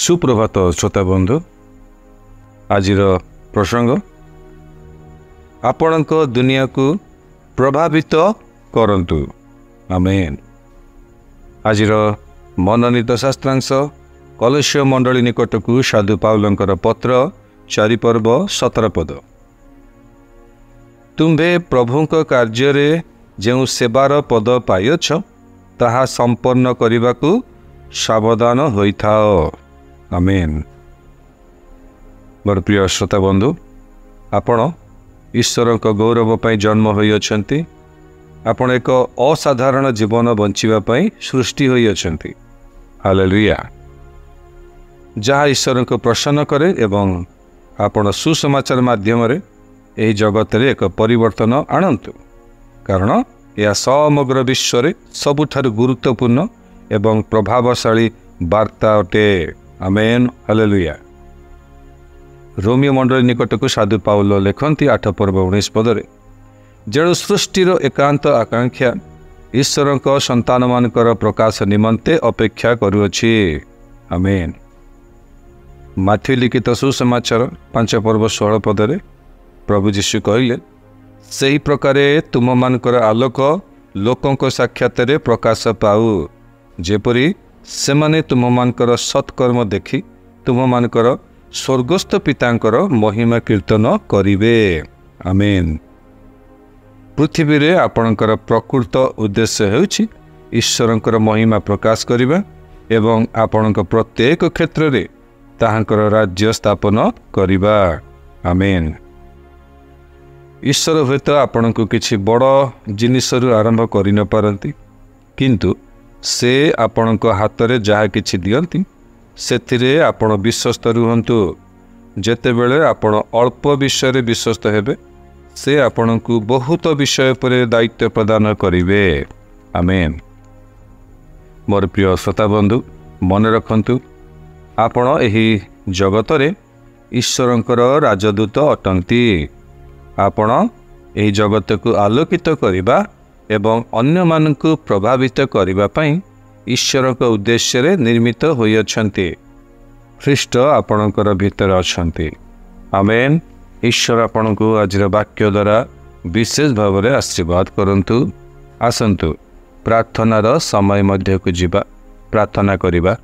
सुप्रभात श्रोता बंधु आजिर प्रसंग आपणक दुनिया को प्रभावित करंतु आमेन। आजिर मनोनीत शास्त्रांश कलश मंडली निकट को साधु पाउलंकर पत्र 4 पर्व 17 पद। तुम्भे प्रभुंक कार्य जो सेवार पद पाइछ ताहा संपन्न करने को सावधान होइथाओ आमेन। मोर प्रिय श्रोता बंधु आपण ईश्वर का गौरव पाई जन्म होई अछंती। आपण एक असाधारण जीवन बंचिबा पाई सृष्टि होई अछंती। हालेलुया। जहाँ ईश्वर को प्रसन्न करे एवं आपण सुसमाचार माध्यम रे एही जगत रे एक परिवर्तन आणंतु, कारण यह समग्र विश्व रे सबुठारु गुरुत्वपूर्ण एवं प्रभावशाली वार्ता अटे। आमेन। हालेलुया। रोमियो मंडली निकट को साधु पाउल लिखती 8 पर्व 19 पदरे जेणु सृष्टिर एकांत आकांक्षा ईश्वर संतान मानकर प्रकाश निमंते अपेक्षा करुअछि। आमेन। माथ्यू लिखित सुसमाचार 5 पर्व 16 पदरे प्रभु जीशु कहले, सही प्रकारे तुम मानकर आलोक लोकंक साक्षात प्रकाश पाऊ, जेपरी सेमाने तुम मानकर सत्कर्म देखि तुम मानकर स्वर्गस्थ पितांकर महिमा कीर्तन करिवे। आमेन। पृथ्वी रे आपणकर प्रकृत उद्देश्य हेउछि ईश्वरंकर महिमा प्रकाश करिबा एवं आपणक प्रत्येक क्षेत्र रे ताहांकर राज्य स्थापन करिबा। आमेन। ईश्वर हुएत आपणको किछि बड़ जिनिसरु आरंभ करि न पारंती, किंतु से आपणक हाथ रे जहा किछि दियंती सेथिरे आपण विश्वस्त रुहंतु। जेते बेले आपण अल्प विषय रे विश्वस्त हेबे से आपणकु बहुत विषय पर दायित्व प्रदान करिवे। आमेन। मोर प्रिय श्रोता बंधु मन रखंतु, आपण एही जगत रे ईश्वरंकर राजदूत अटंती। आपण एही जगत को आलोकित करिबा एवं अन्य मानकु प्रभावित करिबा पई ईश्वर का उद्देश्य रे निर्मित होई अछंती। ख्रीष्ट आपणकर भीतर अछंती। आमेन। ईश्वर आपणको आजिर वाक्य द्वारा विशेष भाव रे आशीर्वाद करंतु। आसंतु प्रार्थनार समय मध्य को जीवा, प्रार्थना करिबा।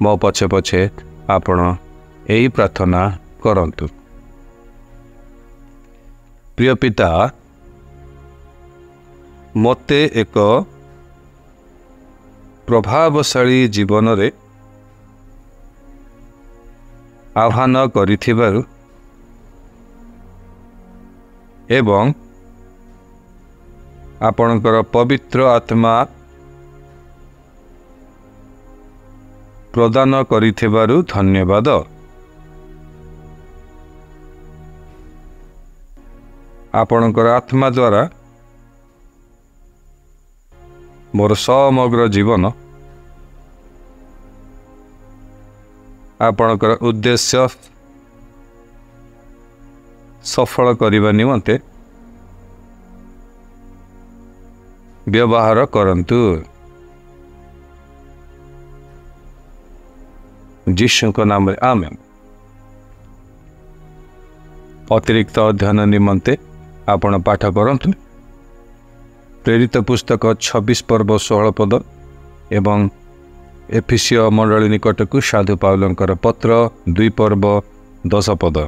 मो पछे पछे आपण एही प्रार्थना करंतु। प्रिय पिता, मते एक प्रभावशाली जीवन रे आह्वान करिथिबारु एवं आपणकर पवित्र आत्मा प्रदान करिथिबारु धन्यवाद। आपणकर आत्मा द्वारा मोर समग्र जीवन आपणकर उद्देश्य सफल करने निमंते व्यवहार करंतु। जीशु को नाम रे आमेन। अतिरिक्त अध्ययन निमंते आपण पाठ करंतु प्रेरित पुस्तक 26 पर्व 16 पद एवं एफिसिय मंडली निकट को साधु पाउलंकर पत्र 2 पर्व 10 पद।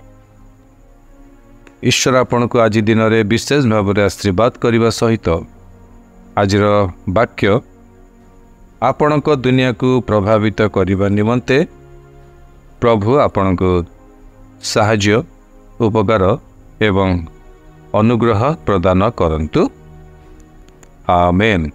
ईश्वर आपण को आज दिन में विशेष भाव में आशीर्वाद करने सहित आजिर वाक्य आपण को दुनिया को प्रभावित करने निमंते प्रभु आपण को साहाय्य उपकार एवं अनुग्रह प्रदान करंतु। आमेन।